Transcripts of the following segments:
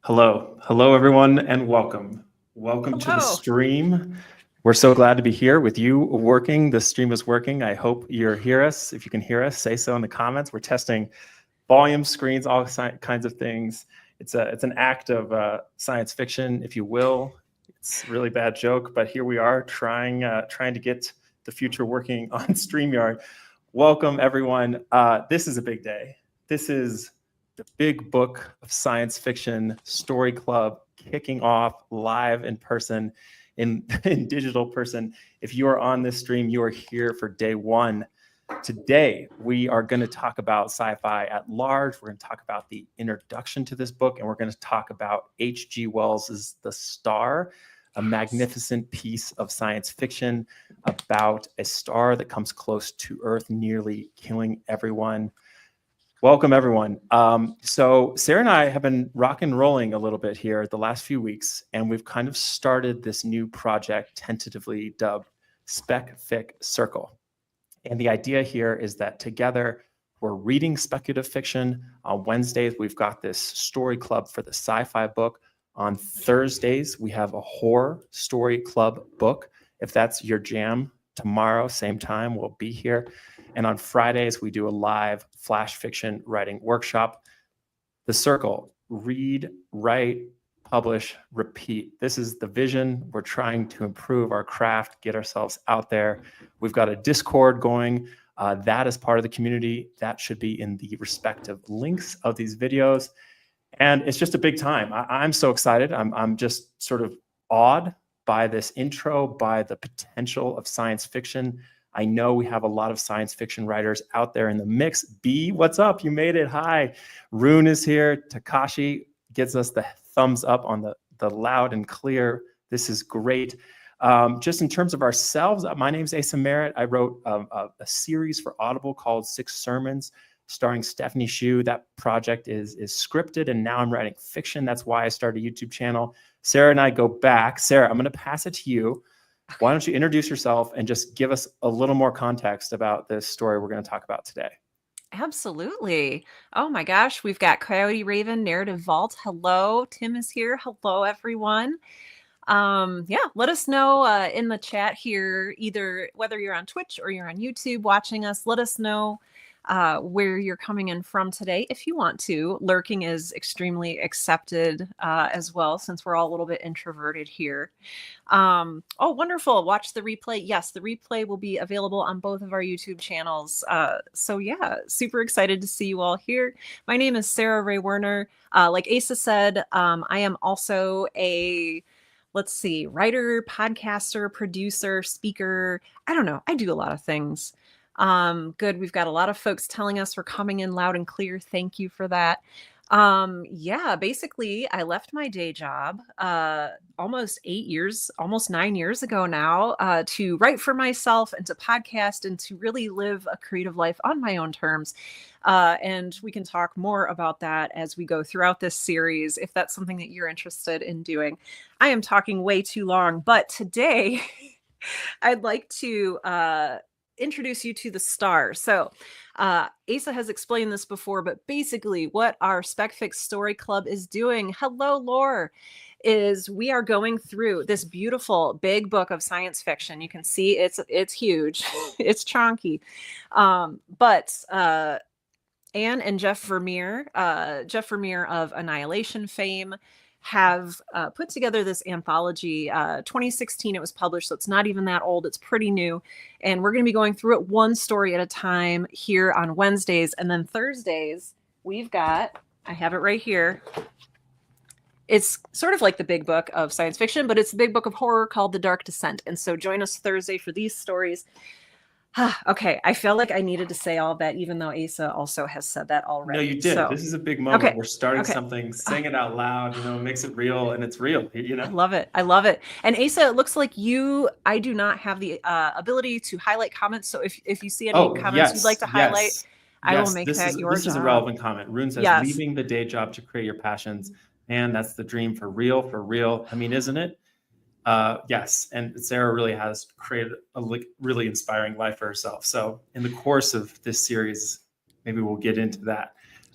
Hello, everyone, and welcome. Welcome to the stream. We're so glad to be here with you working. The stream is working. I hope you hear us. If you can hear us, say so in the comments. We're testing volume, screens, all kinds of things. It's an act of science fiction, if you will. It's a really bad joke, but here we are trying to get the future working on StreamYard. Welcome, everyone. This is a big day. This is the big book of science fiction story club kicking off live in person, in digital person. If you are on this stream, you are here for day one. Today, we are going to talk about sci-fi at large. We're going to talk about the introduction to this book, and we're going to talk about H.G. Wells's The Star, a magnificent piece of science fiction about a star that comes close to Earth, nearly killing everyone. Welcome, everyone. So Sarah and I have been rock and rolling a little bit here the last few weeks, and we've kind of started this new project tentatively dubbed Spec Fic Circle. And the idea here is that together we're reading speculative fiction. On Wednesdays, we've got this story club for the sci-fi book. On Thursdays, we have a horror story club book. If that's your jam, tomorrow, same time, we'll be here. And on Fridays, we do a live flash fiction writing workshop. The Circle: read, write, publish, repeat. This is the vision. We're trying to improve our craft, get ourselves out there. We've got a Discord going. That is part of the community. That should be in the respective links of these videos. And it's just a big time. I'm so excited. I'm just sort of awed by this intro, by the potential of science fiction. I know we have a lot of science fiction writers out there in the mix. B, what's up? You made it. Hi. Rune is here. Takashi gives us the thumbs up on the loud and clear. This is great. Just in terms of ourselves, my name's Asa Merritt. I wrote a series for Audible called 6 Sermons, starring Stephanie Shu. That project is scripted, and now I'm writing fiction. That's why I started a YouTube channel. Sarah and I go back. Sarah, I'm going to pass it to you. Why don't you introduce yourself and just give us a little more context about this story we're going to talk about today? Absolutely. Oh my gosh, we've got Coyote Raven, Narrative Vault. Hello, Tim is here. Hello, everyone. Yeah, let us know in the chat here, either whether you're on Twitch or you're on YouTube watching us. Let us know where you're coming in from today. If you want to, lurking is extremely accepted as well, since we're all a little bit introverted here. Oh, wonderful. Watch the replay. Yes, the replay will be available on both of our YouTube channels. So yeah, super excited to see you all here. My name is Sarah Ray Werner. Like Asa said, I am also a writer, podcaster, producer, speaker. I don't know. I do a lot of things. Good. We've got a lot of folks telling us we're coming in loud and clear. Thank you for that. Yeah, basically I left my day job, almost 9 years ago now, to write for myself and to podcast and to really live a creative life on my own terms. And we can talk more about that as we go throughout this series, if that's something that you're interested in doing. I am talking way too long, but today I'd like to, introduce you to The Star. So Asa has explained this before, but basically what our Spec Fic Story Club is doing, hello Lore, is we are going through this beautiful big book of science fiction. You can see it's huge. It's chunky. But Anne and Jeff Vermeer of Annihilation fame, have put together this anthology. 2016 it was published, so it's not even that old. It's pretty new. And we're going to be going through it one story at a time here on Wednesdays. And then Thursdays, we've got, I have it right here. It's sort of like the big book of science fiction, but it's the big book of horror called The Dark Descent. And so join us Thursday for these stories. Okay, I felt like I needed to say all that, even though Asa also has said that already. No, you did. So, this is a big moment. Okay, we're starting something, saying it out loud, makes it real, and it's real, I love it. I love it. And Asa, it looks like I do not have the ability to highlight comments. So if you see any comments you'd like to highlight, I will make that your job. This is a relevant comment. Rune says, leaving the day job to create your passions. And that's the dream for real. I mean, isn't it? Yes, and Sarah really has created a really inspiring life for herself. So in the course of this series, maybe we'll get into that.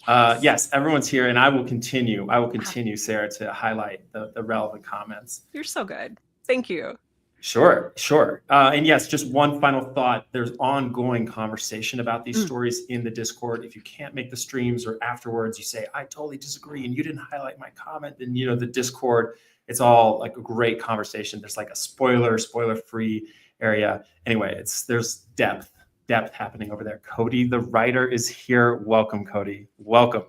Yes, everyone's here, and I will continue, Sarah, to highlight the relevant comments. You're so good. Thank you. Sure. And yes, just one final thought. There's ongoing conversation about these stories in the Discord. If you can't make the streams or afterwards, you say, I totally disagree, and you didn't highlight my comment, then, the Discord, it's all like a great conversation. There's like a spoiler-free area. Anyway, there's depth happening over there. Cody, the writer, is here. Welcome, Cody. Welcome.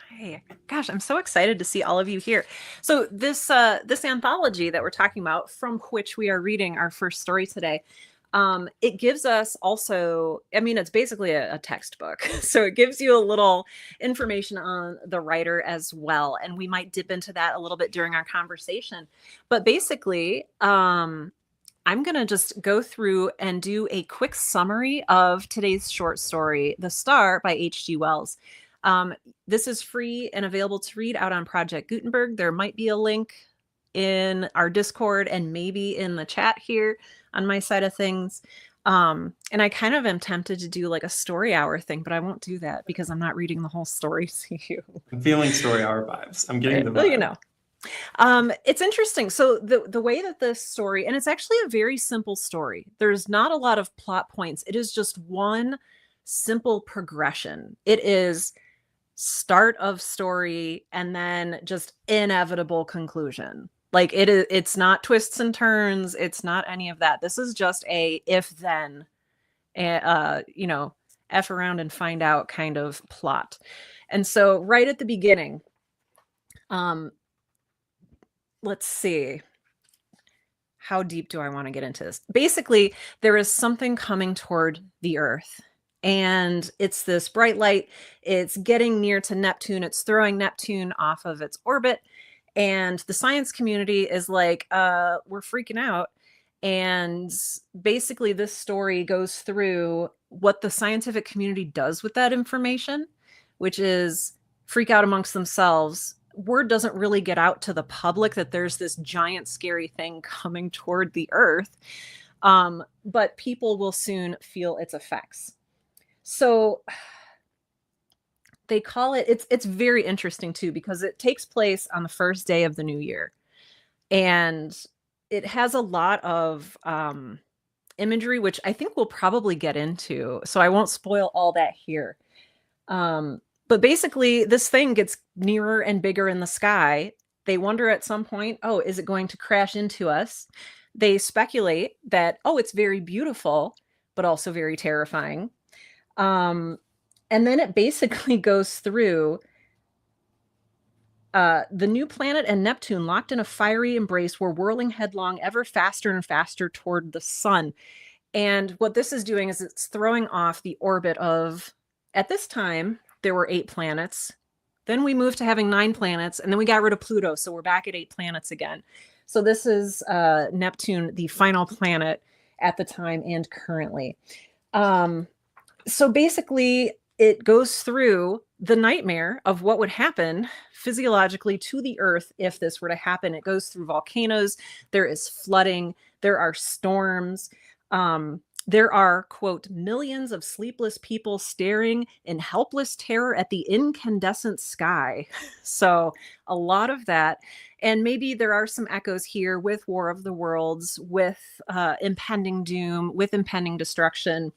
Hey, gosh, I'm so excited to see all of you here. So this anthology that we're talking about, from which we are reading our first story today, it gives us also, it's basically a textbook. So it gives you a little information on the writer as well. And we might dip into that a little bit during our conversation. But basically, I'm going to just go through and do a quick summary of today's short story, The Star by H.G. Wells. This is free and available to read out on Project Gutenberg. There might be a link in our Discord and maybe in the chat here on my side of things. And I kind of am tempted to do like a story hour thing, but I won't do that because I'm not reading the whole story to you. I'm feeling story hour vibes. I'm getting the vibe. It's interesting. So the way that this story, and it's actually a very simple story. There's not a lot of plot points. It is just one simple progression. It is start of story and then just inevitable conclusion. Like it's not twists and turns. It's not any of that. This is just a if then, F around and find out kind of plot. And so right at the beginning, let's see. How deep do I want to get into this? Basically, there is something coming toward the Earth. And it's this bright light. It's getting near to Neptune. It's throwing Neptune off of its orbit. And the science community is like, we're freaking out. And basically, this story goes through what the scientific community does with that information, which is freak out amongst themselves. Word doesn't really get out to the public that there's this giant, scary thing coming toward the Earth. But people will soon feel its effects. So they call it's very interesting too, because it takes place on the first day of the new year. And it has a lot of imagery, which I think we'll probably get into. So I won't spoil all that here. But basically, this thing gets nearer and bigger in the sky. They wonder at some point, oh, is it going to crash into us? They speculate that, oh, it's very beautiful, but also very terrifying. And then it basically goes through the new planet and Neptune, locked in a fiery embrace, were whirling headlong ever faster and faster toward the sun. And what this is doing is it's throwing off the orbit of, at this time, there were 8 planets. Then we moved to having 9 planets, and then we got rid of Pluto. So we're back at 8 planets again. So this is Neptune, the final planet at the time and currently. So basically, it goes through the nightmare of what would happen physiologically to the Earth if this were to happen. It goes through volcanoes. There is flooding. There are storms. There are, quote, millions of sleepless people staring in helpless terror at the incandescent sky. So a lot of that. And maybe there are some echoes here with War of the Worlds, with impending doom, with impending destruction.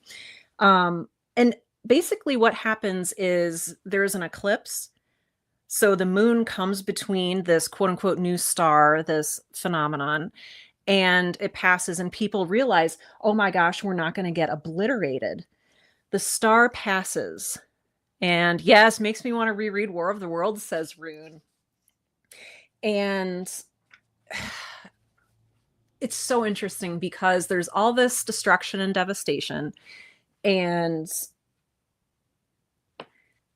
And basically what happens is there's an eclipse. So the moon comes between this quote unquote new star, this phenomenon, and it passes and people realize, oh my gosh, we're not going to get obliterated. The star passes. And yes, makes me want to reread War of the Worlds, says Rune. And it's so interesting because there's all this destruction and devastation. And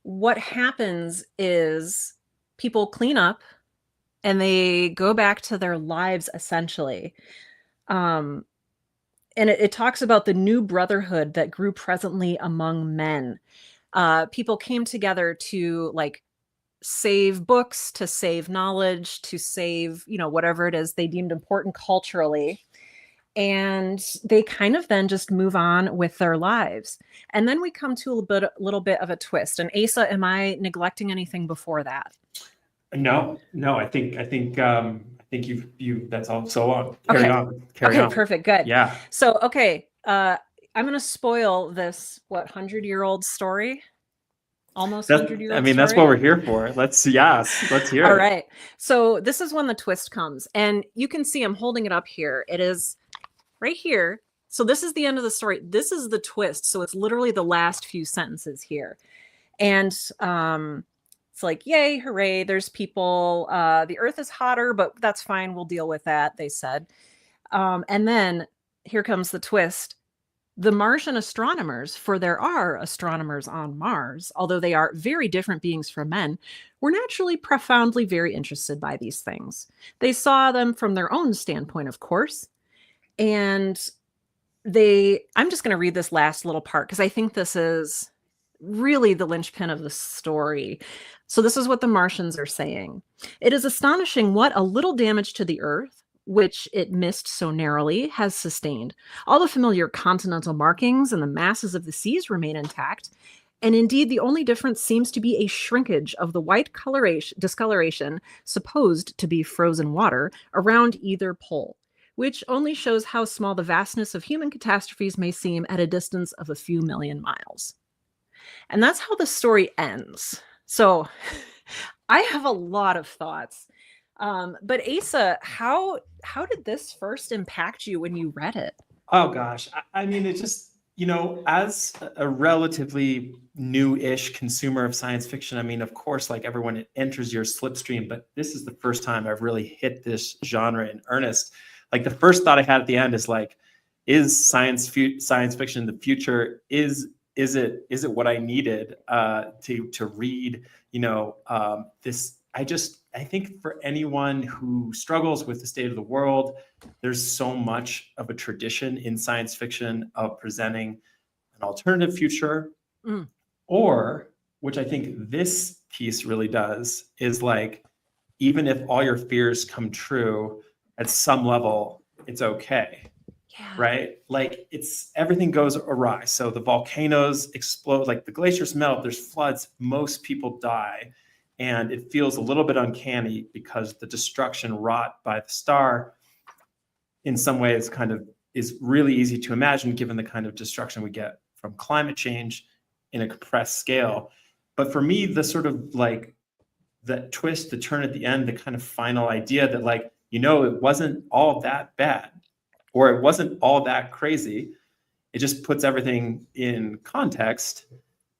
what happens is people clean up and they go back to their lives, essentially. And it talks about the new brotherhood that grew presently among men. People came together to like save books, to save knowledge, to save, whatever it is they deemed important culturally. and they kind of then just move on with their lives. And then we come to a little bit of a twist. And Asa, am I neglecting anything before that? No, I think you that's all so on. Carry on. Carry Okay, on. perfect. Good. Yeah. So, okay, I'm going to spoil this, 100-year-old story? Almost 100-year-old That's what story? we're here for. Let's hear All it. right. So this is when the twist comes. And you can see I'm holding it up here. It is right here. So this is the end of the story. This is the twist. So it's literally the last few sentences here. And it's like, yay, hooray, there's people. The earth is hotter, but that's fine. We'll deal with that, they said. And then here comes the twist. The Martian astronomers, for there are astronomers on Mars, although they are very different beings from men, were naturally profoundly very interested by these things. They saw them from their own standpoint, of course. And I'm just going to read this last little part because I think this is really the linchpin of the story. So this is what the Martians are saying. It is astonishing what a little damage to the Earth, which it missed so narrowly, has sustained. All the familiar continental markings and the masses of the seas remain intact, and indeed the only difference seems to be a shrinkage of the white discoloration supposed to be frozen water around either pole, which only shows how small the vastness of human catastrophes may seem at a distance of a few million miles. And that's how the story ends. So I have a lot of thoughts. But Asa, how did this first impact you when you read it? Oh gosh. I mean, it just, as a relatively new-ish consumer of science fiction, I mean, of course, like everyone, it enters your slipstream, but this is the first time I've really hit this genre in earnest. Like the first thought I had at the end is like, is science fiction in the future? Is it what I needed to read? This. I think for anyone who struggles with the state of the world, there's so much of a tradition in science fiction of presenting an alternative future, or which I think this piece really does is like, even if all your fears come true, at some level, it's okay. Yeah. Right? Like everything goes awry. So the volcanoes explode, like the glaciers melt, there's floods, most people die. And it feels a little bit uncanny because the destruction wrought by the star in some ways kind of is really easy to imagine given the kind of destruction we get from climate change in a compressed scale. But for me, the sort of like that twist, the turn at the end, the kind of final idea that like, it wasn't all that bad, or it wasn't all that crazy. It just puts everything in context,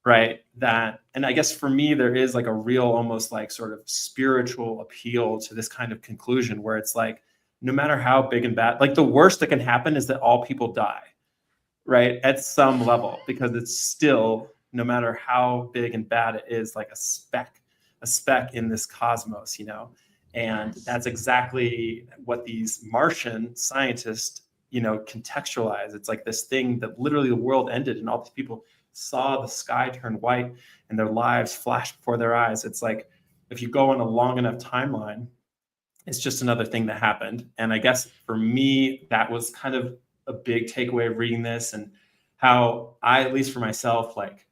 right? And I guess for me, there is like a real, almost like sort of spiritual appeal to this kind of conclusion where it's like, no matter how big and bad, like the worst that can happen is that all people die, right? At some level, because it's still, no matter how big and bad it is, like a speck in this cosmos, And that's exactly what these Martian scientists, contextualize. It's like this thing that literally the world ended and all these people saw the sky turn white and their lives flash before their eyes. It's like, if you go on a long enough timeline, it's just another thing that happened. And I guess for me, that was kind of a big takeaway of reading this, and how I, at least for myself, like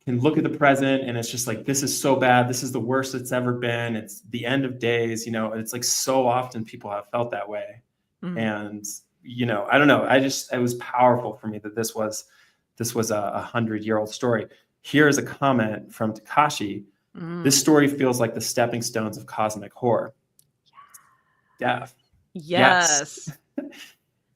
can look at the present and it's just like, this is so bad. This is the worst it's ever been. It's the end of days, and it's like so often people have felt that way. And, I don't know. It was powerful for me that this was a 100-year-old story. Here is a comment from Takashi. This story feels like the stepping stones of cosmic horror. Yeah. Yes.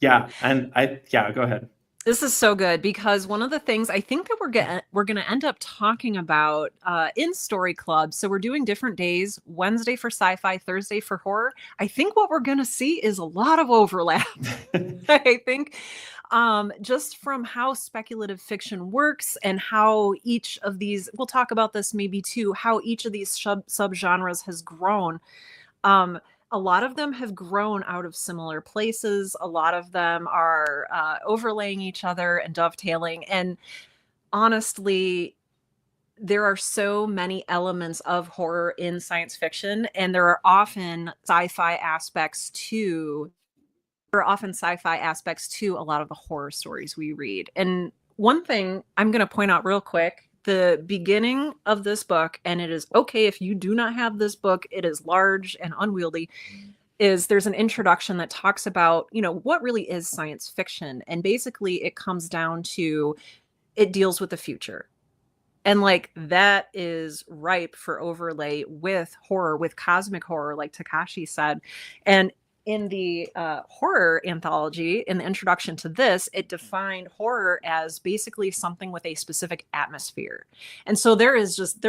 Yeah. And go ahead. This is so good because one of the things I think that we're gonna end up talking about in Story Club. So we're doing different days: Wednesday for sci-fi, Thursday for horror. I think what we're gonna see is a lot of overlap. I think just from how speculative fiction works and how each of these, we'll talk about this maybe too, how each of these subgenres has grown. A lot of them have grown out of similar places. A lot of them are overlaying each other and dovetailing. And honestly, there are so many elements of horror in science fiction, and there are often sci-fi aspects to are often sci-fi aspects to a lot of the horror stories we read. And one thing I'm going to point out real quick, the beginning of this book, and it is okay if you do not have this book, it is large and unwieldy, is there's an introduction that talks about, what really is science fiction. And basically it comes down to, it deals with the future. And like that is ripe for overlay with horror, with cosmic horror, like Takashi said. And in the horror anthology, in the introduction to this, it defined horror as basically something with a specific atmosphere. And so there is just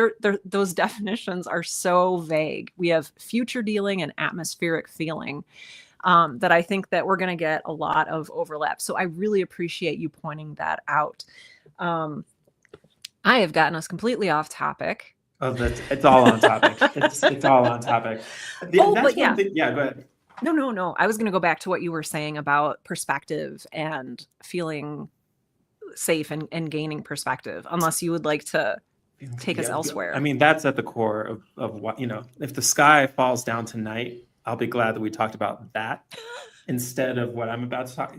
those definitions are so vague. We have future dealing and atmospheric feeling, that I think that we're going to get a lot of overlap. So I really appreciate you pointing that out. I have gotten us completely off topic. Oh, it's all on topic. It's all on topic. But yeah. Yeah, go ahead. No. I was going to go back to what you were saying about perspective and feeling safe and gaining perspective, unless you would like to take us elsewhere. I mean, that's at the core of what, if the sky falls down tonight, I'll be glad that we talked about that instead of what I'm about to talk,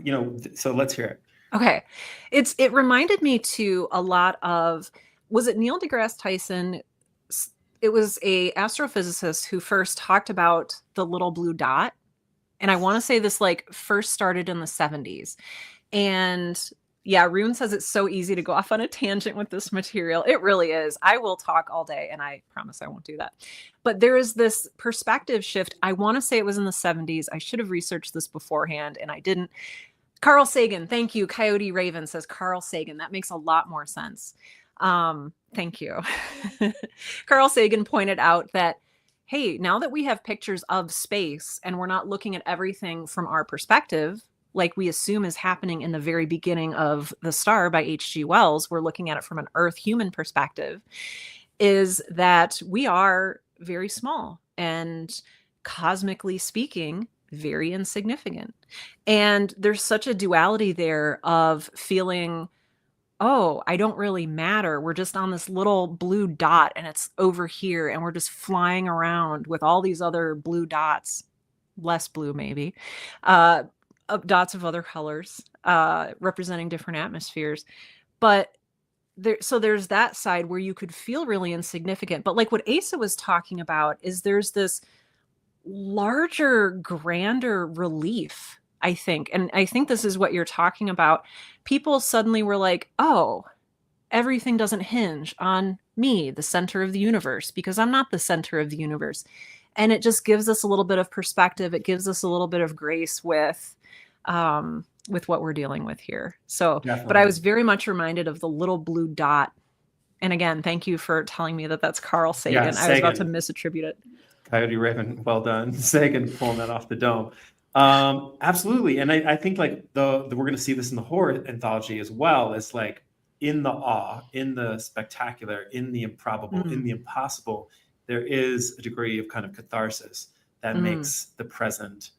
so let's hear it. Okay. It reminded me to a lot of, was it Neil deGrasse Tyson? It was a astrophysicist who first talked about the little blue dot. And I want to say this first started in the 70s. And yeah, Rune says it's so easy to go off on a tangent with this material. It really is. I will talk all day and I promise I won't do that. But there is this perspective shift. I want to say it was in the 70s. I should have researched this beforehand and I didn't. Carl Sagan, thank you. Coyote Raven says Carl Sagan. That makes a lot more sense. Thank you. Carl Sagan pointed out that, hey, now that we have pictures of space and we're not looking at everything from our perspective, like we assume is happening in the very beginning of The Star by H.G. Wells, we're looking at it from an Earth human perspective, is that we are very small and cosmically speaking, very insignificant. And there's such a duality there of feeling, oh, I don't really matter. We're just on this little blue dot and it's over here and we're just flying around with all these other blue dots, less blue maybe, dots of other colors, representing different atmospheres. But there's that side where you could feel really insignificant. But like what Asa was talking about is there's this larger, grander relief, I think. And I think this is what you're talking about. People suddenly were like, oh, everything doesn't hinge on me, the center of the universe, because I'm not the center of the universe. And it just gives us a little bit of perspective. It gives us a little bit of grace with what we're dealing with here. So, definitely. But I was very much reminded of the little blue dot. And again, thank you for telling me that that's Carl Sagan. Yeah, Sagan. I was about to misattribute it. Coyote Raven, well done. Sagan pulling that off the dome. Absolutely. And I think we're going to see this in the horror anthology as well, as in the awe, in the spectacular, in the improbable, in the impossible, there is a degree of kind of catharsis that makes the present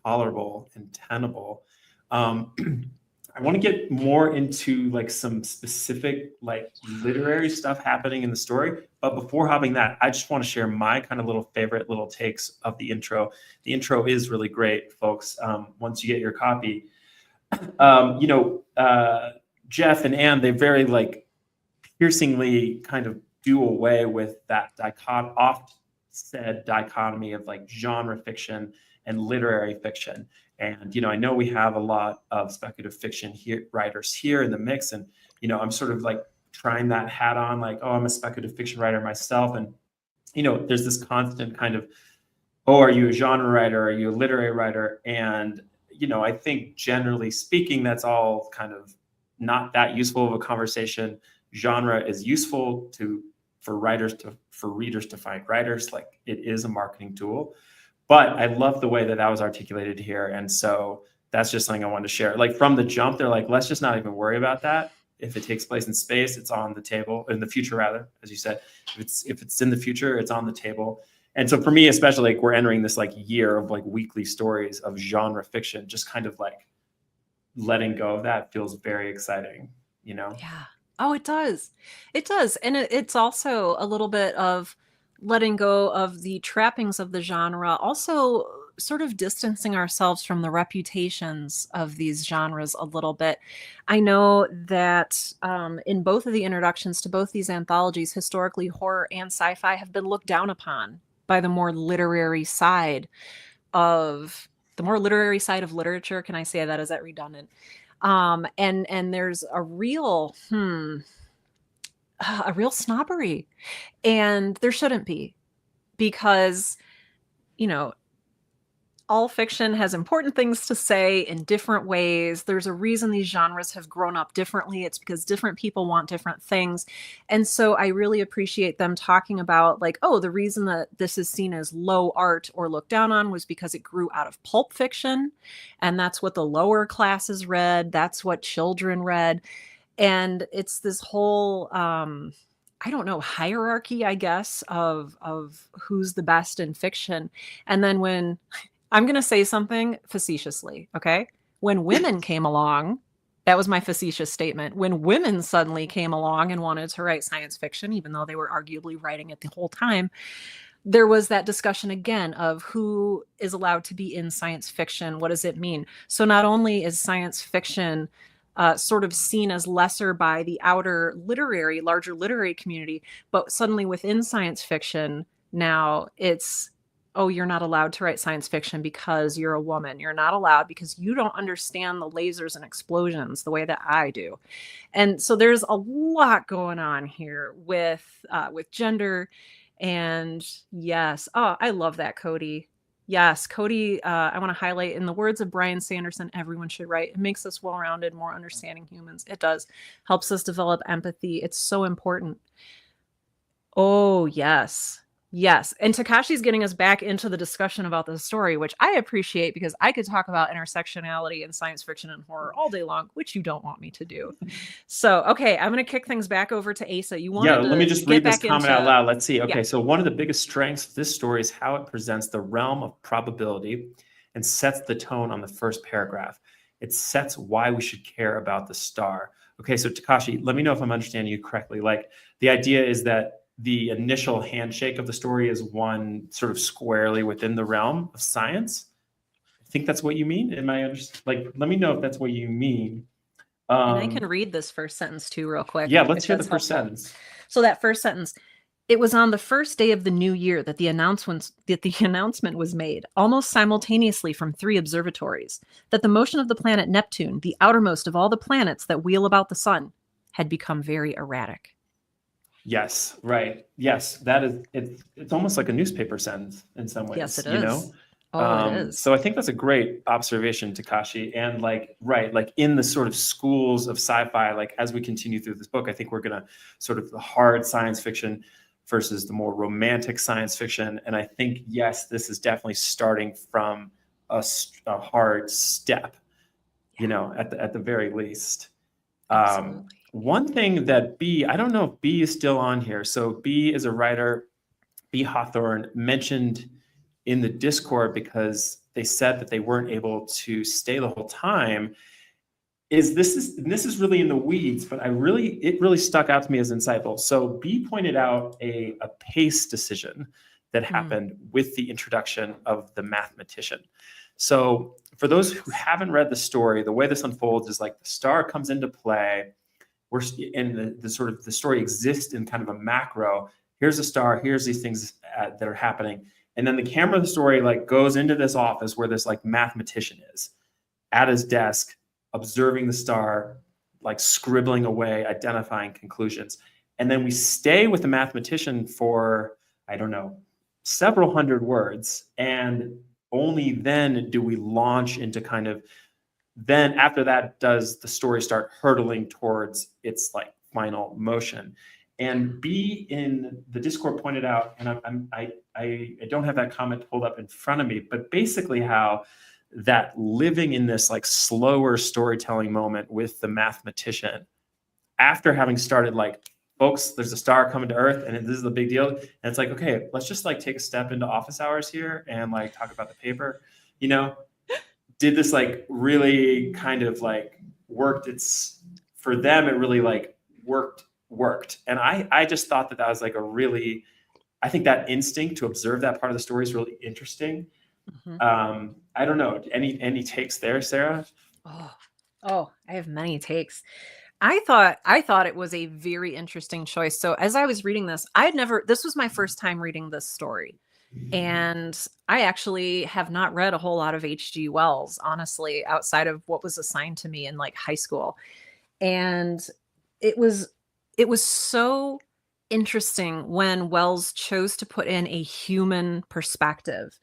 tolerable and tenable. I want to get more into some specific literary stuff happening in the story. But before having that, I just want to share my kind of favorite little takes of the intro. The intro is really great, folks. Once you get your copy, Jeff and Anne, they very piercingly kind of do away with that oft said dichotomy of genre fiction and literary fiction. And, I know we have a lot of speculative fiction writers here in the mix. And, I'm sort of trying that hat on, oh, I'm a speculative fiction writer myself. And, there's this constant kind of, oh, are you a genre writer? Are you a literary writer? And, I think generally speaking, that's all kind of not that useful of a conversation. Genre is useful for readers to find writers. It is a marketing tool. But I love the way that was articulated here. And so that's just something I wanted to share. From the jump, they're let's just not even worry about that. If it takes place in space, it's on the table, in the future, rather, as you said. If it's in the future, it's on the table. And so for me, especially, we're entering this year of weekly stories of genre fiction, just kind of letting go of that feels very exciting, Yeah. Oh, it does. It does. And it's also a little bit of letting go of the trappings of the genre. Also, sort of distancing ourselves from the reputations of these genres a little bit. I know that in both of the introductions to both these anthologies, historically, horror and sci-fi have been looked down upon by the more literary side of literature. Can I say that? Is that redundant? And there's a real snobbery, and there shouldn't be, because, you know, all fiction has important things to say in different ways. There's a reason these genres have grown up differently. It's because different people want different things. And so I really appreciate them talking about, like, oh, the reason that this is seen as low art or looked down on was because it grew out of pulp fiction. And that's what the lower classes read. That's what children read. And it's this whole, I don't know, hierarchy, I guess, of who's the best in fiction. And then when I'm going to say something facetiously, okay? When women came along, that was my facetious statement. When women suddenly came along and wanted to write science fiction, even though they were arguably writing it the whole time, there was that discussion again of who is allowed to be in science fiction. What does it mean? So not only is science fiction sort of seen as lesser by the larger literary community, but suddenly within science fiction, now it's, oh, you're not allowed to write science fiction because you're a woman. You're not allowed because you don't understand the lasers and explosions the way that I do. And so there's a lot going on here with gender. And yes, oh, I love that, Cody. Yes, Cody, I want to highlight, in the words of Brian Sanderson, everyone should write. It makes us well-rounded, more understanding humans. It does. Helps us develop empathy. It's so important. Oh, yes. Yes. And Takashi's getting us back into the discussion about the story, which I appreciate, because I could talk about intersectionality in science fiction and horror all day long, which you don't want me to do. So, okay, I'm going to kick things back over to Asa. Let me just read this comment out loud. Let's see. Okay, yeah. So one of the biggest strengths of this story is how it presents the realm of probability and sets the tone on the first paragraph. It sets why we should care about the star. Okay, so Takashi, let me know if I'm understanding you correctly. Like, the idea is that the initial handshake of the story is one sort of squarely within the realm of science. I think that's what you mean. Am I like, let me know if that's what you mean. And I can read this first sentence too, real quick. Yeah, let's hear the first sentence. So that first sentence: it was on the first day of the new year that the announcement was made, almost simultaneously from 3 observatories, that the motion of the planet Neptune, the outermost of all the planets that wheel about the sun, had become very erratic. Yes, right. Yes, that is, it's almost like a newspaper sentence in some ways. Yes, it is. You know? Oh, it is. So I think that's a great observation, Takashi. And like, right, like in the sort of schools of sci-fi, like as we continue through this book, I think we're going to sort of the hard science fiction versus the more romantic science fiction. And I think, yes, this is definitely starting from a hard step, you know, at the very least. One thing that I don't know if B is still on here. So B is a writer, B Hawthorne, mentioned in the Discord, because they said that they weren't able to stay the whole time. This is really in the weeds, but it really stuck out to me as insightful. So B pointed out a pace decision that happened with the introduction of the mathematician. So for those who haven't read the story, the way this unfolds is like the star comes into play. The story exists in kind of a macro. Here's a star. Here's these things that are happening. And then the camera of the story like goes into this office where this like mathematician is at his desk, observing the star, like scribbling away, identifying conclusions. And then we stay with the mathematician for, I don't know, several hundred words. And only then do we launch into kind of, then after that does the story start hurtling towards its like final motion. And B in the Discord pointed out, and I don't have that comment pulled up in front of me, but basically how that living in this like slower storytelling moment with the mathematician, after having started like, folks, there's a star coming to Earth and this is the big deal. And it's like, okay, let's just like take a step into office hours here and like talk about the paper, you know, did this like really kind of like worked. For them, it really like worked. And I just thought that was like I think that instinct to observe that part of the story is really interesting. I don't know. Any takes there, Sarah? Oh, I have many takes. I thought it was a very interesting choice. So as I was reading this, this was my first time reading this story. And I actually have not read a whole lot of H.G. Wells, honestly, outside of what was assigned to me in like high school. And it was so interesting when Wells chose to put in a human perspective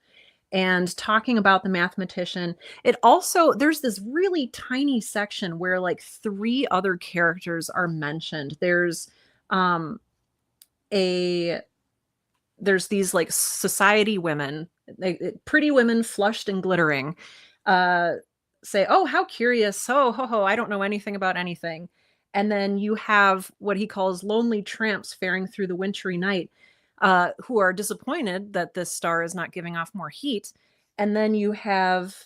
and talking about the mathematician. It also, there's this really tiny section where like three other characters are mentioned. Um a there's these like society women, pretty women flushed and glittering, uh say, "Oh, how curious. Oh, ho ho, I don't know anything about anything." And then you have what he calls lonely tramps faring through the wintry night, who are disappointed that this star is not giving off more heat. And then you have,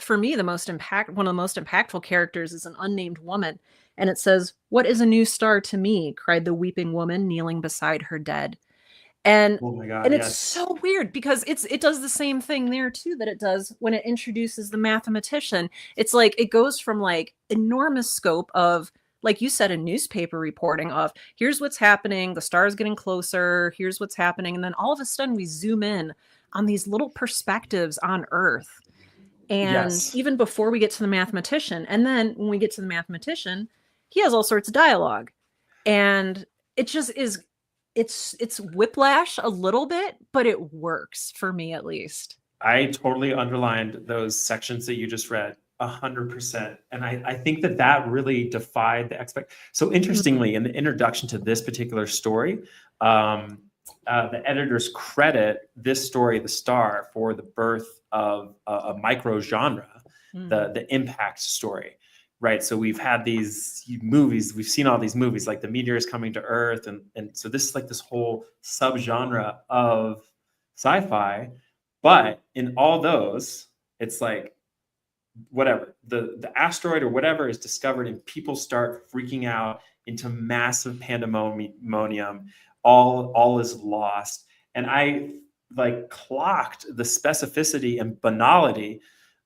for me, one of the most impactful characters is an unnamed woman. And it says, "What is a new star to me?" cried the weeping woman kneeling beside her dead. And Oh my God, and it's yes. so weird because it does the same thing there too that it does when it introduces the mathematician. It's like it goes from like enormous scope of, like you said, a newspaper reporting of here's what's happening, the star is getting closer, here's what's happening, and then all of a sudden we zoom in on these little perspectives on Earth. And Yes. even before we get to the mathematician, and then when we get to the mathematician, he has all sorts of dialogue. And it just is, it's whiplash a little bit, but it works for me at least. I totally underlined those sections that you just read 100%. And I think that really defied the So interestingly, in the introduction to this particular story, the editors credit this story, The Star, for the birth of a micro genre, the impact story. Right. So we've had these movies, we've seen all these movies like the meteor is coming to Earth. And so this is like this whole subgenre of sci-fi. But in all those, it's like whatever, the asteroid or whatever is discovered and people start freaking out into massive pandemonium. All is lost. And I like clocked the specificity and banality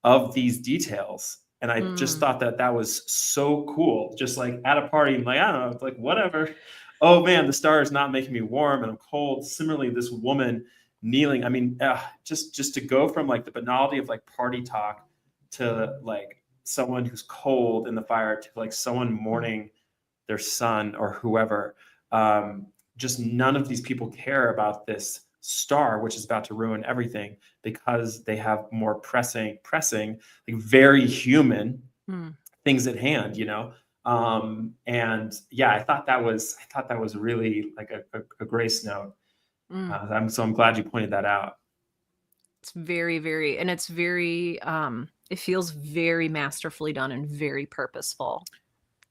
of these details. And I just thought that was so cool. Just like at a party, I'm like, I don't know, like whatever. Oh man, the star is not making me warm and I'm cold. Similarly, this woman kneeling. I mean, just to go from like the banality of like party talk to like someone who's cold in the fire to like someone mourning their son or whoever. Just none of these people care about this star, which is about to ruin everything because they have more pressing, like very human things at hand, you know? And yeah, I thought that was really like a grace note. I'm glad you pointed that out. It's very, very, and it's very, it feels very masterfully done and very purposeful.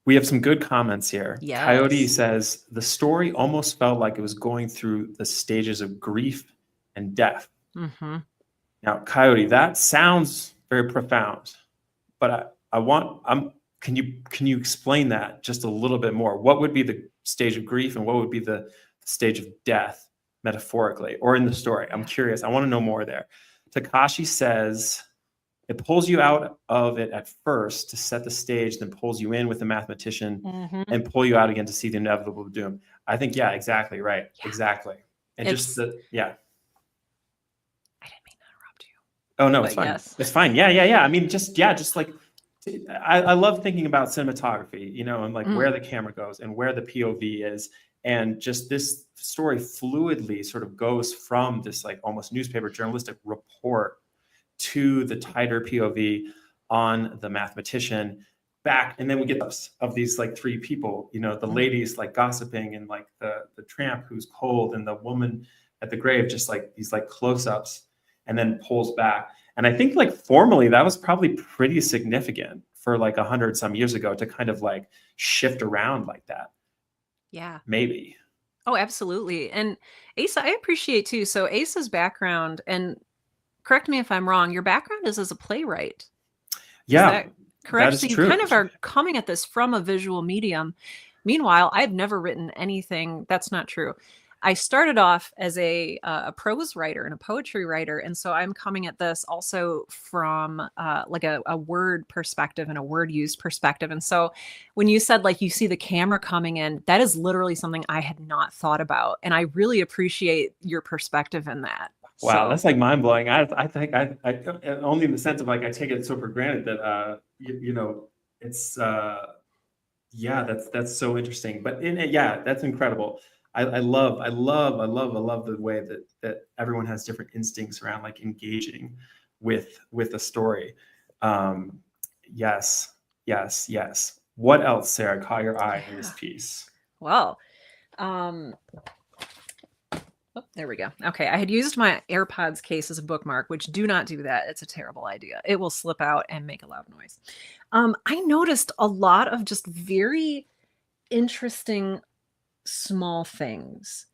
We have some good comments here. Yes. Coyote says, the story almost felt like it was going through the stages of grief and death. Now, Coyote, that sounds very profound, but can you explain that just a little bit more? What would be the stage of grief and what would be the stage of death metaphorically or in the story? I'm curious. I want to know more there. Takashi says, it pulls you out of it at first to set the stage, then pulls you in with the mathematician and pull you out again to see the inevitable doom. I think, yeah, exactly right. Yeah. Exactly. And I didn't mean to interrupt you. Oh, no, it's fine. Yes. It's fine. Yeah. I mean, just like, I love thinking about cinematography, you know, and like where the camera goes and where the POV is. And just this story fluidly sort of goes from this like almost newspaper journalistic report to the tighter POV on the mathematician back. And then we get of these like three people, you know, the ladies like gossiping and like the tramp who's cold and the woman at the grave, just like these like close-ups and then pulls back. And I think like formally that was probably pretty significant for like 100 some years ago to kind of like shift around like that. Yeah. Maybe. Oh, absolutely. And Asa, I appreciate too. So Asa's background, and correct me if I'm wrong, your background is as a playwright. Yeah. Is that correct? That is so you true. kind of are coming at this from a visual medium. Meanwhile, I've never written anything. That's not true. I started off as a prose writer and a poetry writer, and so I'm coming at this also from like a word perspective and a word use perspective. And so when you said like you see the camera coming in, that is literally something I had not thought about, and I really appreciate your perspective in that. Wow, So that's like mind blowing. I think I only in the sense of like I take it so for granted that you know it's yeah, that's so interesting. But yeah, that's incredible. I love the way that everyone has different instincts around like engaging with a story. Um, yes, yes, yes. What else, Sarah, caught your eye in this piece? well, um, oh, there we go. Okay, I had used my AirPods case as a bookmark, which do not do that. It's a terrible idea. It will slip out and make a loud noise. I noticed a lot of just very interesting small things.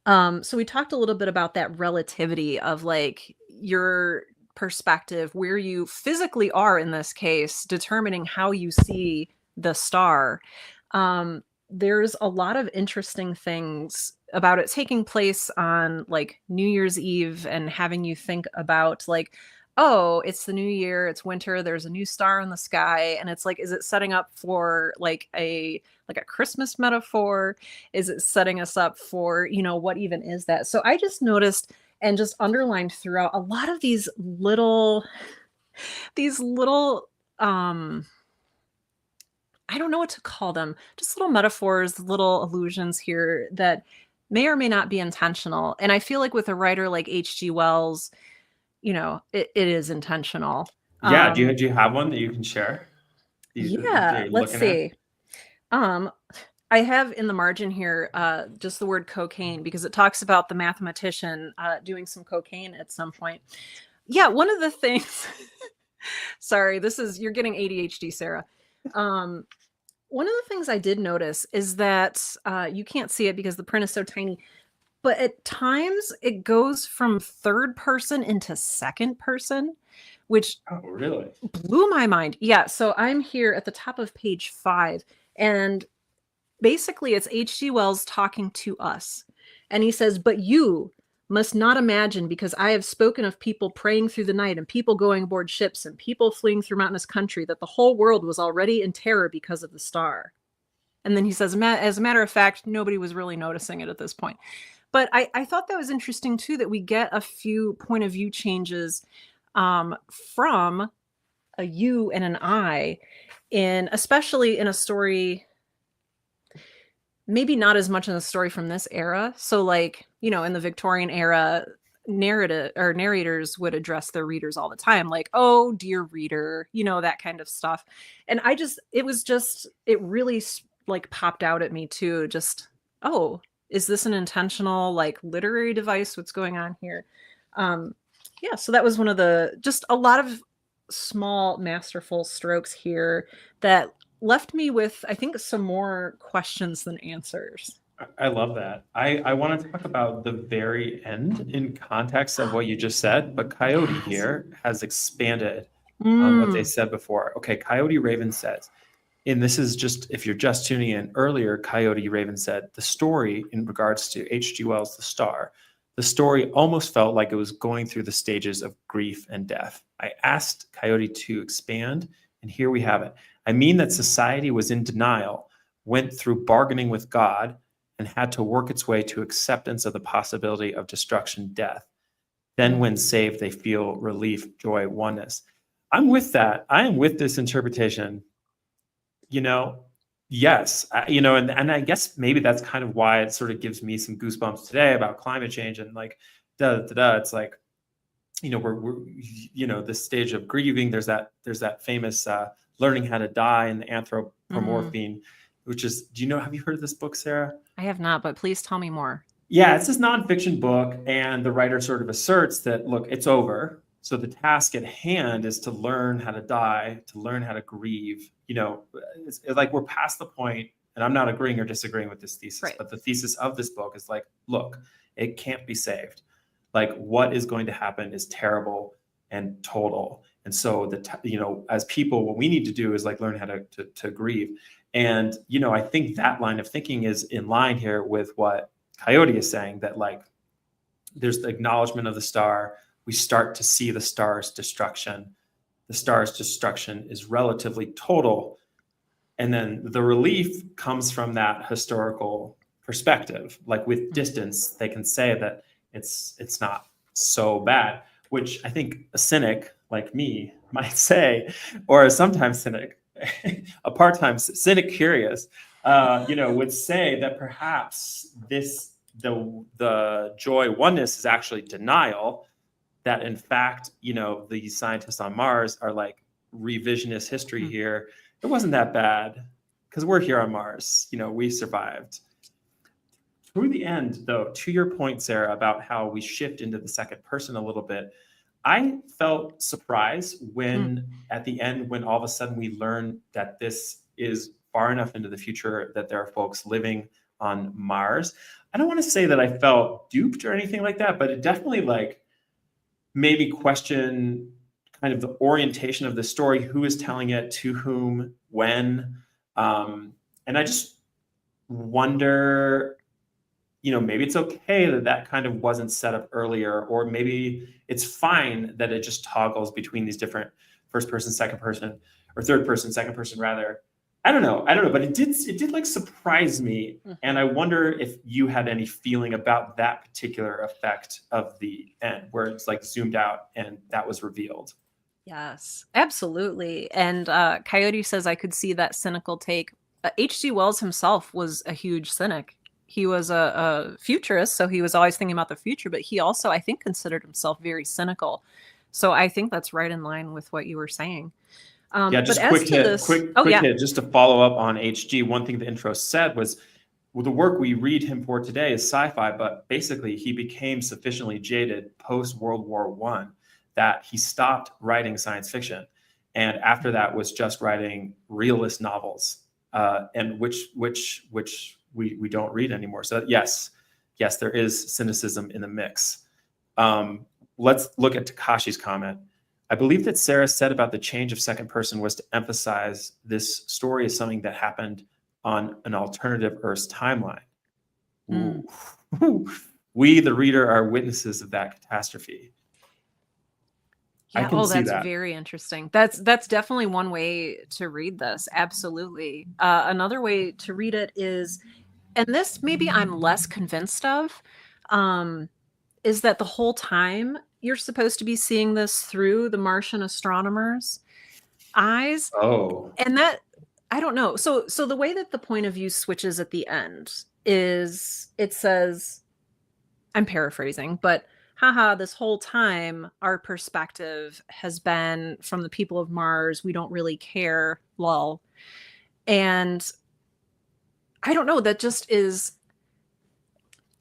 So we talked a little bit about that relativity of like your perspective, where you physically are in this case, determining how you see the star. There's a lot of interesting things about it taking place on like New Year's Eve and having you think about like, oh, it's the new year, it's winter, there's a new star in the sky, and it's like, is it setting up for like a Christmas metaphor? Is it setting us up for, what even is that? So I just noticed and just underlined throughout a lot of these little I don't know what to call them, just little metaphors, little allusions here that may or may not be intentional. And I feel like with a writer like H.G. Wells, it is intentional. Yeah, do you have one that you can share? Yeah, You're let's looking at? see. Um, I have in the margin here just the word cocaine because it talks about the mathematician doing some cocaine at some point. Yeah, one of the things, sorry, you're getting ADHD, Sarah. One of the things I did notice is that you can't see it because the print is so tiny, but at times it goes from third person into second person, which Oh, really? blew my mind. Yeah, so I'm here at the top of page 5, and basically it's H.G. Wells talking to us. And he says, "But you must not imagine, because I have spoken of people praying through the night and people going aboard ships and people fleeing through mountainous country, that the whole world was already in terror because of the star." And then he says, as a matter of fact, nobody was really noticing it at this point. But I thought that was interesting too, that we get a few point of view changes from a you and an I, especially in a story, maybe not as much in a story from this era. So like, in the Victorian era, narrators would address their readers all the time, like, "Oh, dear reader," that kind of stuff. And it really like popped out at me too. Just, oh, is this an intentional like literary device? What's going on here? Yeah, so that was just a lot of small masterful strokes here that left me with, I think, some more questions than answers. I love that. I want to talk about the very end in context of what you just said, but Coyote here has expanded on what they said before. Okay, Coyote Raven says, and this is just, if you're just tuning in, earlier, Coyote Raven said, the story in regards to H.G. Wells' The Star, the story almost felt like it was going through the stages of grief and death. I asked Coyote to expand, and here we have it. I mean that society was in denial, went through bargaining with God, and had to work its way to acceptance of the possibility of destruction, death. Then when saved, they feel relief, joy, oneness. I'm with that. I am with this interpretation. Yes, and I guess maybe that's kind of why it sort of gives me some goosebumps today about climate change and like, It's like, we're this stage of grieving. There's that famous learning how to die in the anthropomorphine, which is, have you heard of this book, Sarah? I have not, but please tell me more. Yeah, it's this nonfiction book, and the writer sort of asserts that, look, it's over. So the task at hand is to learn how to die, to learn how to grieve. It's like we're past the point, and I'm not agreeing or disagreeing with this thesis, Right. but the thesis of this book is like, look, it can't be saved. Like, what is going to happen is terrible and total. And so as people, what we need to do is like learn how to grieve. And I think that line of thinking is in line here with what Coyote is saying, that like there's the acknowledgement of the star. We start to see the star's destruction. The star's destruction is relatively total. And then the relief comes from that historical perspective. Like with distance, they can say that it's not so bad, which I think a cynic like me might say, or a sometimes cynic, a part-time cynic curious, would say that perhaps the joy oneness is actually denial, that in fact, the scientists on Mars are like revisionist history here. It wasn't that bad because we're here on Mars. We survived. Through the end, though, to your point, Sarah, about how we shift into the second person a little bit, I felt surprised when at the end, when all of a sudden we learned that this is far enough into the future that there are folks living on Mars. I don't want to say that I felt duped or anything like that, but it definitely like made me question kind of the orientation of the story, who is telling it, to whom, when. And I just wonder, maybe it's okay that kind of wasn't set up earlier, or maybe it's fine that it just toggles between these different first person, second person, or third person, second person rather. I don't know, but it did like surprise me. And I wonder if you had any feeling about that particular effect of the end, where it's like zoomed out and that was revealed. Yes, absolutely. And Coyote says, I could see that cynical take. H.G. Wells himself was a huge cynic. He was a futurist, so he was always thinking about the future, but he also, I think, considered himself very cynical. So I think that's right in line with what you were saying. Just quick hit, just to follow up on HG. One thing the intro said was, well, the work we read him for today is sci-fi, but basically he became sufficiently jaded post World War I that he stopped writing science fiction, and after that was just writing realist novels, and which we don't read anymore. So yes, there is cynicism in the mix. Let's look at Takashi's comment. I believe that Sarah said about the change of second person was to emphasize this story as something that happened on an alternative Earth's timeline. We, the reader, are witnesses of that catastrophe. Yeah, that's very interesting. That's definitely one way to read this. Absolutely. Another way to read it is, and this maybe I'm less convinced of, is that the whole time you're supposed to be seeing this through the Martian astronomer's eyes. Oh. And that, I don't know. So the way that the point of view switches at the end is, it says, I'm paraphrasing, but haha, this whole time our perspective has been from the people of Mars. We don't really care, lol. And I don't know, that just is,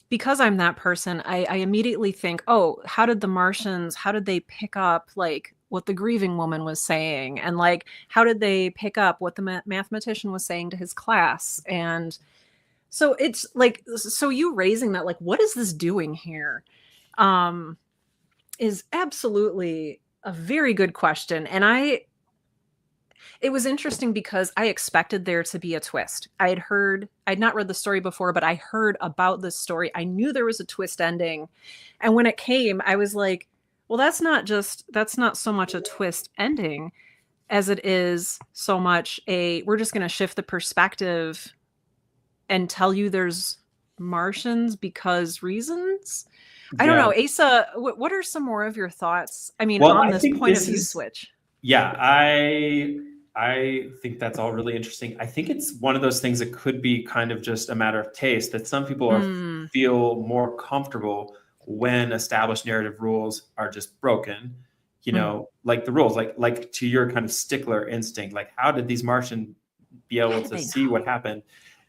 because I'm that person, I immediately think, oh, how did they pick up like what the grieving woman was saying? And like, how did they pick up what the mathematician was saying to his class? And so it's like, so you raising that, like, what is this doing here? Is absolutely a very good question. And it was interesting because I expected there to be a twist. I'd not read the story before, but I heard about this story. I knew there was a twist ending. And when it came, I was like, well, that's not so much a twist ending as it is so much we're just going to shift the perspective and tell you there's Martians because reasons. I don't know. Asa, what are some more of your thoughts? I mean, on this point of view switch. Yeah, I think that's all really interesting. I think it's one of those things that could be kind of just a matter of taste, that some people feel more comfortable when established narrative rules are just broken, like the rules, like to your kind of stickler instinct, like how did these Martians be able to see what happened?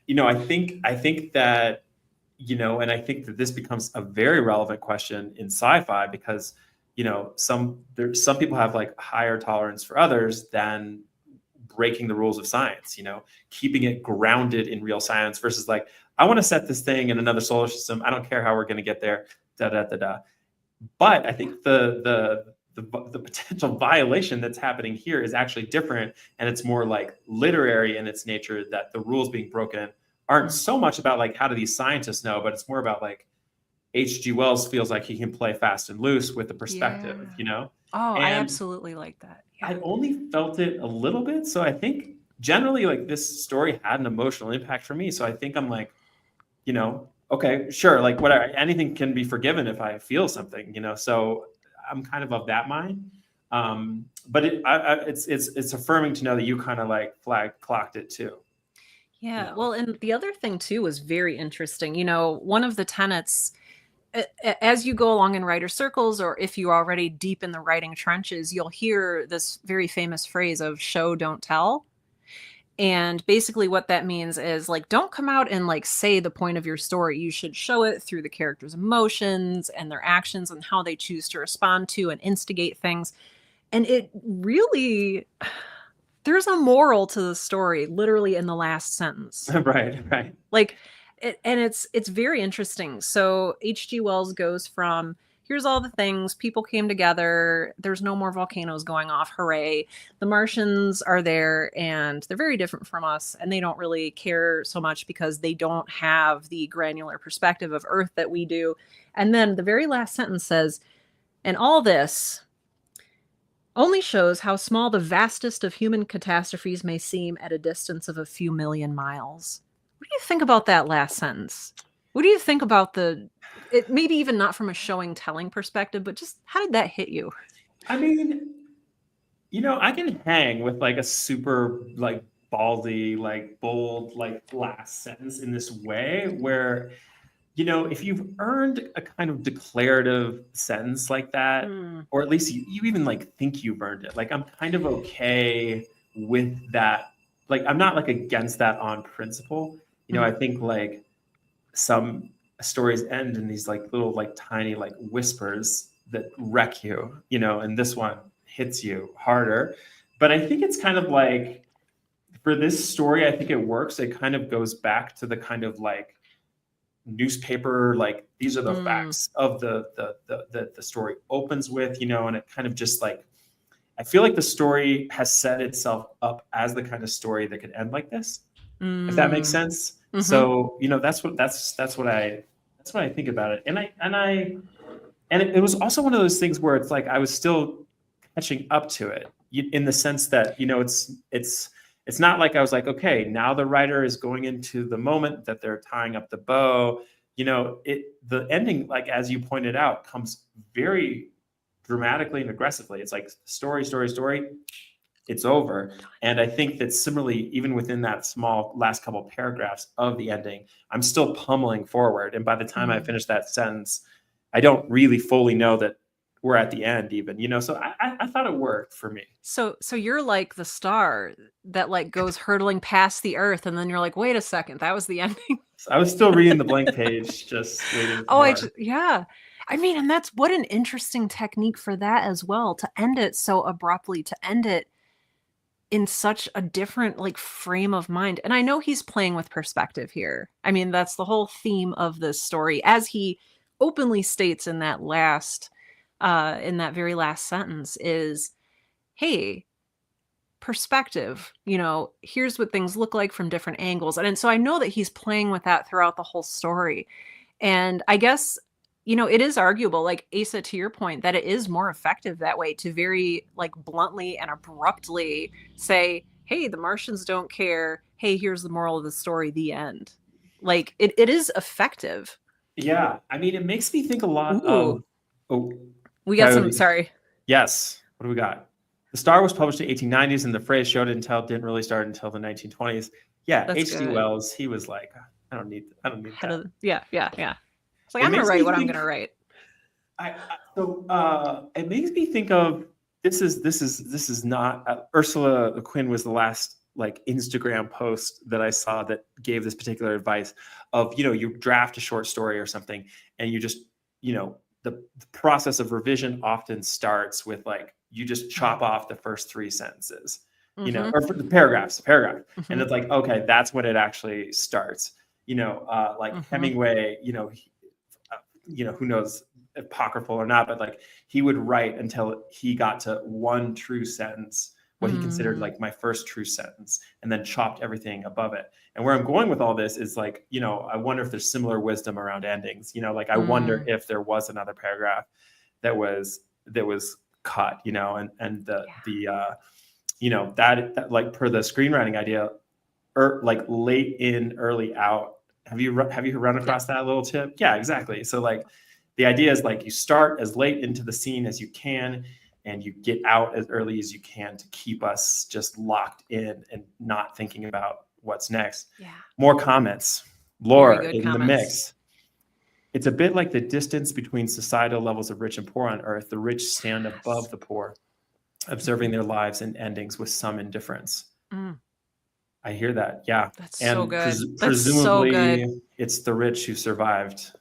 I think that, and I think that this becomes a very relevant question in sci-fi because, some people have like higher tolerance for others than breaking the rules of science, keeping it grounded in real science versus like, I want to set this thing in another solar system. I don't care how we're going to get there. But I think the potential violation that's happening here is actually different. And it's more like literary in its nature, that the rules being broken aren't so much about like, how do these scientists know, but it's more about like, H.G. Wells feels like he can play fast and loose with the perspective, Yeah. Oh, I and absolutely like that. Yeah. I only felt it a little bit. So I think generally like this story had an emotional impact for me. So I think I'm like, okay, sure. Like whatever, anything can be forgiven if I feel something, so I'm kind of that mind. But it's affirming to know that you kind of like clocked it too. Yeah. Well, and the other thing too was very interesting. One of the tenets as you go along in writer circles, or if you're already deep in the writing trenches, you'll hear this very famous phrase of show, don't tell. And basically what that means is like, don't come out and like say the point of your story. You should show it through the characters' emotions and their actions and how they choose to respond to and instigate things. And it really, there's a moral to the story, literally in the last sentence. Right. Like, it's very interesting. So H.G. Wells goes from, here's all the things, people came together, there's no more volcanoes going off, hooray. The Martians are there and they're very different from us, and they don't really care so much because they don't have the granular perspective of Earth that we do. And then the very last sentence says, and all this only shows how small the vastest of human catastrophes may seem at a distance of a few million miles. What do you think about that last sentence? What do you think about it maybe even not from a showing telling perspective, but just how did that hit you? I mean, I can hang with like a super like ballsy, like bold, like last sentence in this way where, if you've earned a kind of declarative sentence like that, or at least you even like think you've earned it, like I'm kind of okay with that. Like I'm not like against that on principle. I think like some stories end in these like little like tiny like whispers that wreck you, and this one hits you harder. But I think it's kind of like for this story, I think it works. It kind of goes back to the kind of like newspaper, like these are the facts of the story opens with, and it kind of just like, I feel like the story has set itself up as the kind of story that could end like this, if that makes sense. So, that's what I think about it. And it was also one of those things where it's like, I was still catching up to it in the sense that, it's not like I was like, okay, now the writer is going into the moment that they're tying up the bow. The ending, like as you pointed out, comes very dramatically and aggressively. It's like story, it's over. And I think that similarly, even within that small last couple of paragraphs of the ending, I'm still pummeling forward. And by the time I finish that sentence, I don't really fully know that we're at the end even, so I thought it worked for me. So you're like the star that like goes hurtling past the earth, and then you're like, wait a second, that was the ending. I was still reading the blank page, just waiting for yeah. I mean, and that's what an interesting technique for that as well, to end it so abruptly, to end it in such a different like frame of mind. And I know he's playing with perspective here. I mean, that's the whole theme of this story, as he openly states in that very last sentence is, hey, perspective, here's what things look like from different angles. And so I know that he's playing with that throughout the whole story. And I guess, it is arguable, like Asa, to your point, that it is more effective that way, to very like bluntly and abruptly say, hey, the Martians don't care. Hey, here's the moral of the story, the end. Like it is effective. Yeah. I mean, it makes me think a lot of, we got some, sorry. Yes. What do we got? The Star was published in the 1890s, and the phrase show didn't really start until the 1920s. Yeah, H.G. Wells, he was like, I don't need that. Yeah. It's like, I'm going to write what I'm going to write. It makes me think of, this is not, Ursula Le Guin was the last like Instagram post that I saw that gave this particular advice of, you draft a short story or something, and you just, the process of revision often starts with like, you just chop off the first 3 sentences, or for the paragraph. And it's like, okay, that's when it actually starts, like Hemingway, who knows, apocryphal or not, but like he would write until he got to one true sentence what he considered Mm. like my first true sentence, and then chopped everything above it. And where I'm going with all this is like, you know, I wonder if there's similar wisdom around endings. You know, like I wonder Mm. if there was another paragraph that was cut, you know, and you know, that like per the screenwriting idea, like late in, early out. Have you run across that little tip? Yeah, exactly. So like the idea is like you start as late into the scene as you can, and you get out as early as you can to keep us just locked in and not thinking about what's next. Yeah. More comments. Very Laura good in the comments. mix. It's a bit like the distance between societal levels of rich and poor on Earth. The rich stand above the poor, observing their lives and endings with some indifference. Mm. I hear that. Yeah. That's And so good. That's presumably so good. it's the rich who survived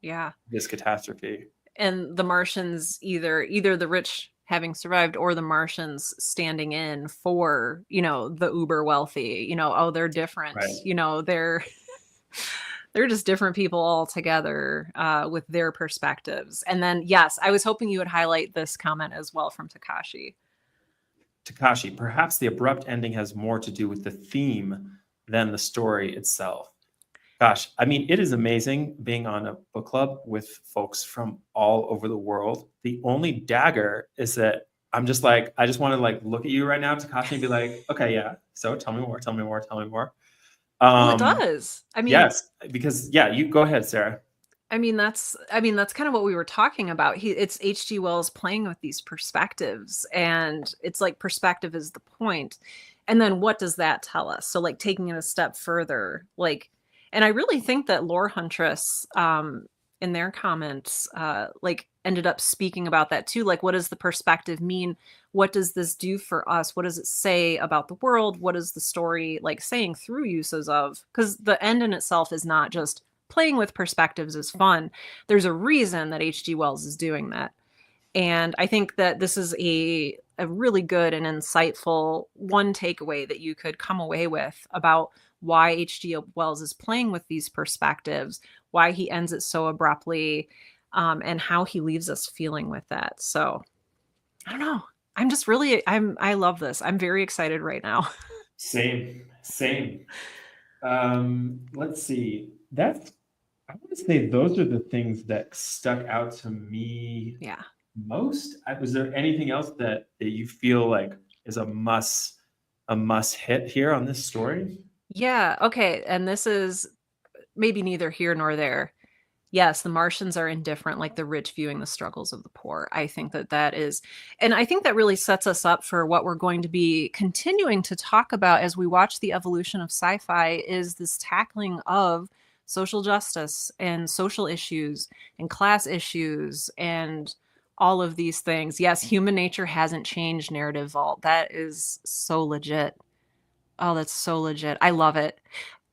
Yeah. this catastrophe. And the Martians, either the rich having survived or the Martians standing in for, you know, the uber wealthy, you know, oh, they're different, Right. you know, they're just different people altogether with their perspectives. And then, yes, I was hoping you would highlight this comment as well from Takashi. Takashi, perhaps the abrupt ending has more to do with the theme than the story itself. Gosh, I mean, it is amazing being on a book club with folks from all over the world. The only dagger is that I'm just like, I just want to like look at you right now, Takashi, and be like, okay, yeah. So tell me more, tell me more, tell me more. Well, it does. I mean, yes, because yeah, you go ahead, Sarah. I mean, that's kind of what we were talking about. It's H.G. Wells playing with these perspectives, and it's like perspective is the point. And then what does that tell us? So like taking it a step further, like, and I really think that Lore Huntress, in their comments, like ended up speaking about that too. Like, what does the perspective mean? What does this do for us? What does it say about the world? What is the story like saying through uses of? Because the end in itself is not just playing with perspectives is fun. There's a reason that H.G. Wells is doing that. And I think that this is a really good and insightful one takeaway that you could come away with about why H.G. Wells is playing with these perspectives, why he ends it so abruptly, and how he leaves us feeling with that. So I don't know. I'm just really, I love this. I'm very excited right now. Same. Let's see. I want to say those are the things that stuck out to me Yeah. most. Was there anything else that you feel like is a must hit here on this story? Yeah. Okay. And this is maybe neither here nor there. Yes, the Martians are indifferent, like the rich viewing the struggles of the poor. I think that is, and I think that really sets us up for what we're going to be continuing to talk about as we watch the evolution of sci-fi is this tackling of social justice and social issues and class issues and all of these things. Yes, human nature hasn't changed, Narrative Vault. That is so legit. Oh, that's so legit. I love it.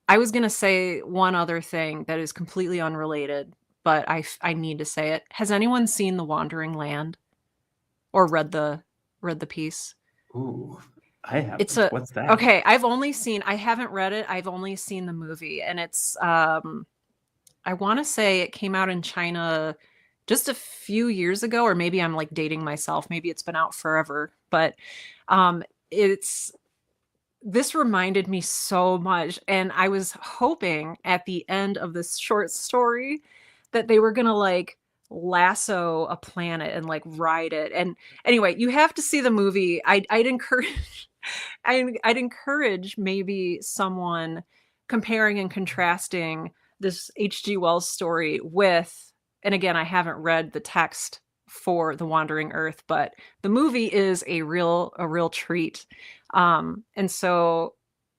I was going to say one other thing that is completely unrelated, but I need to say it. Has anyone seen The Wandering Land or read the piece? Ooh, I haven't. It's What's that? okay. I haven't read it. I've only seen the movie, and it's I want to say it came out in China just a few years ago, or maybe I'm like dating myself. Maybe it's been out forever, but it's this reminded me so much. And I was hoping at the end of this short story that they were going to like lasso a planet and like ride it. And anyway, you have to see the movie. I'd encourage, I'd encourage maybe someone comparing and contrasting this H.G. Wells story with, and again, I haven't read the text for The Wandering Earth, but the movie is a real treat. And so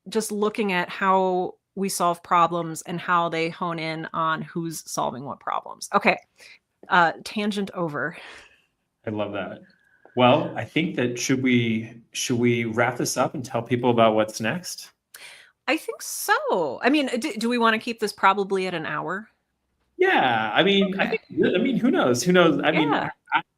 just looking at how we solve problems and how they hone in on who's solving what problems. Okay. Tangent over. I love that. Well, I think that should we wrap this up and tell people about what's next? I think so. I mean, do we want to keep this probably at an hour? Yeah, I mean, Okay. I mean, who knows? Who knows? I mean, Yeah.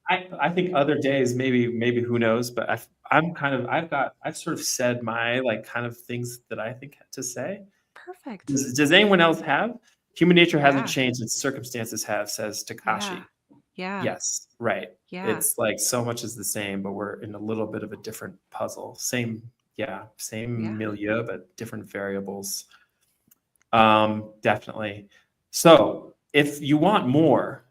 I think other days maybe who knows? But I've sort of said my like kind of things that I think to say. Perfect. Does anyone else have? Human nature hasn't Yeah. changed; its circumstances have, says Takashi. Yeah. Yes, right. Yeah. It's like so much is the same, but we're in a little bit of a different puzzle. Same Yeah. milieu, but different variables. Definitely. So if you want more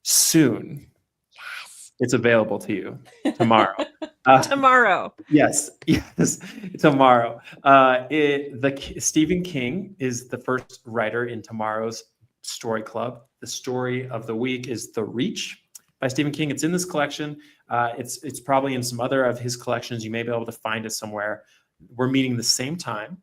soon, Yes. it's available to you tomorrow. Uh, Tomorrow. yes, yes, tomorrow. Stephen King is the first writer in tomorrow's story club. The story of the week is The Reach by Stephen King. It's in this collection. It's probably in some other of his collections. You may be able to find it somewhere. We're meeting the same time.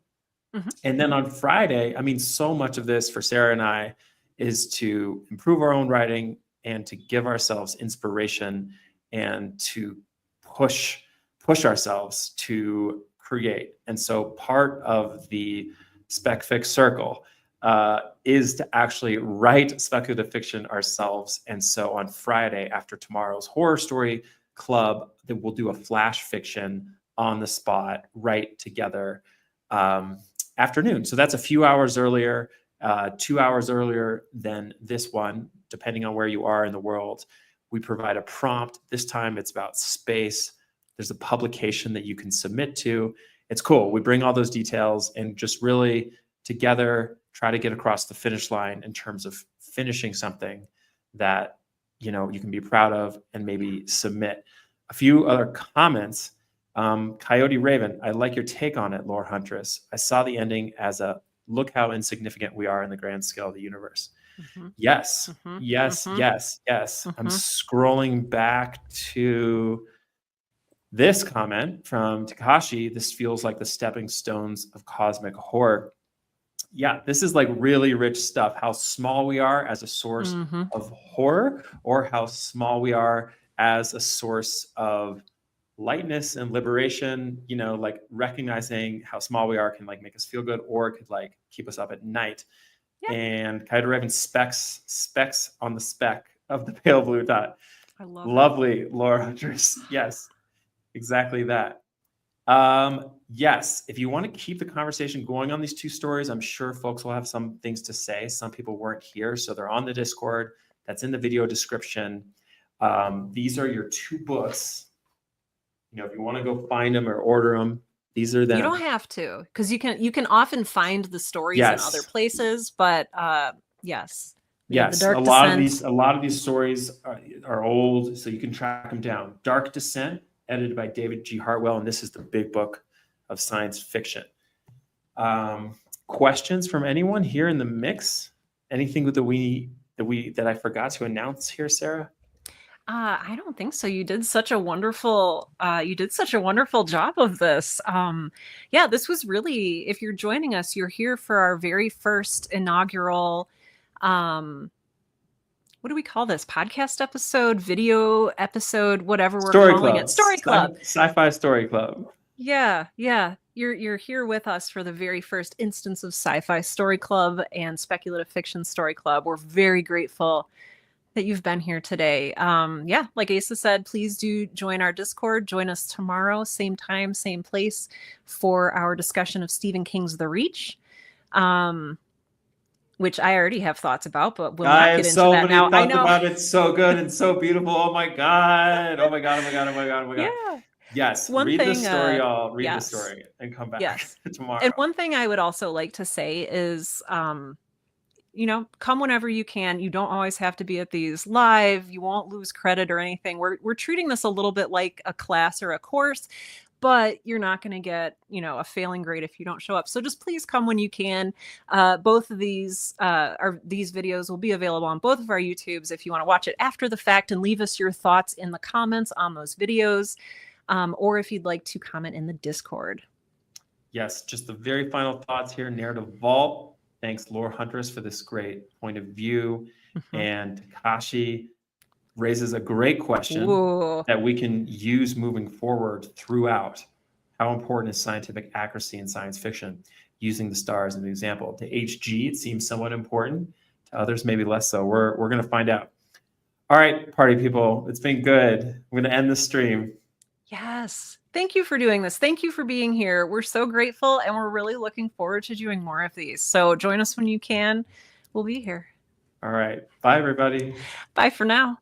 Mhm. And then on Friday, I mean, so much of this for Sarah and I is to improve our own writing and to give ourselves inspiration and to push ourselves to create. And so part of the Spec Fic circle is to actually write speculative fiction ourselves. And so on Friday, after tomorrow's horror story club, that we'll do a flash fiction on the spot, right together. Afternoon. So that's a few hours earlier, 2 hours earlier than this one, depending on where you are in the world. We provide a prompt. This time it's about space. There's a publication that you can submit to. It's cool. We bring all those details and just really together try to get across the finish line in terms of finishing something that you can be proud of and maybe submit. A few other comments. Coyote Raven, I like your take on it, Lore Huntress. I saw the ending as a look how insignificant we are in the grand scale of the universe. Mm-hmm. Yes, Mm-hmm. yes, Mm-hmm. yes, yes. Mm-hmm. I'm scrolling back to this comment from Takashi. This feels like the stepping stones of cosmic horror. Yeah, this is like really rich stuff. How small we are as a source Mm-hmm. of horror, or how small we are as a source of lightness and liberation, like recognizing how small we are can like make us feel good, or it could like keep us up at night. Yeah. And Kaido Raven specs on the speck of the pale blue dot. I love Lovely, Laura Huntress. Yes, exactly that. Yes, if you want to keep the conversation going on these two stories, I'm sure folks will have some things to say. Some people weren't here, so they're on the Discord. That's in the video description. These are your two books. If you want to go find them or order them, these are them. You don't have to, because you can often find the stories in other places, but yes. Yes, a lot of these stories are old, so you can track them down. Dark Descent, edited by David G. Hartwell, and this is the big book of science fiction. Questions from anyone here in the mix? Anything that I forgot to announce here, Sarah? I don't think so. You did such a wonderful job of this. Yeah, this was really, if you're joining us, you're here for our very first inaugural, what do we call this? Podcast episode, video episode, whatever we're calling it. Story Club. Sci-fi Story Club. Yeah. You're here with us for the very first instance of Sci-Fi Story Club and Speculative Fiction Story Club. We're very grateful that you've been here today. Yeah, like Asa said, please do join our Discord. Join us tomorrow, same time, same place, for our discussion of Stephen King's The Reach, which I already have thoughts about, but we'll not get into that now. I know about it. So good and so beautiful. Oh my god! Oh my god! Yeah. Yes. Read the story, y'all. Read the story and come back tomorrow. And one thing I would also like to say is, come whenever you can. You don't always have to be at these live. You won't lose credit or anything. We're treating this a little bit like a class or a course, but you're not going to get, a failing grade if you don't show up. So just please come when you can. Both of these videos will be available on both of our YouTubes if you want to watch it after the fact and leave us your thoughts in the comments on those videos, or if you'd like to comment in the Discord. Yes, just the very final thoughts here. Narrative Vault. Thanks, Lore Huntress, for this great point of view. Mm-hmm. And Takashi raises a great question that we can use moving forward throughout. How important is scientific accuracy in science fiction? Using the stars as an example. To HG, it seems somewhat important. To others, maybe less so. We're going to find out. All right, party people, it's been good. I'm going to end the stream. Yes. Thank you for doing this. Thank you for being here. We're so grateful, and we're really looking forward to doing more of these. So join us when you can. We'll be here. All right. Bye, everybody. Bye for now.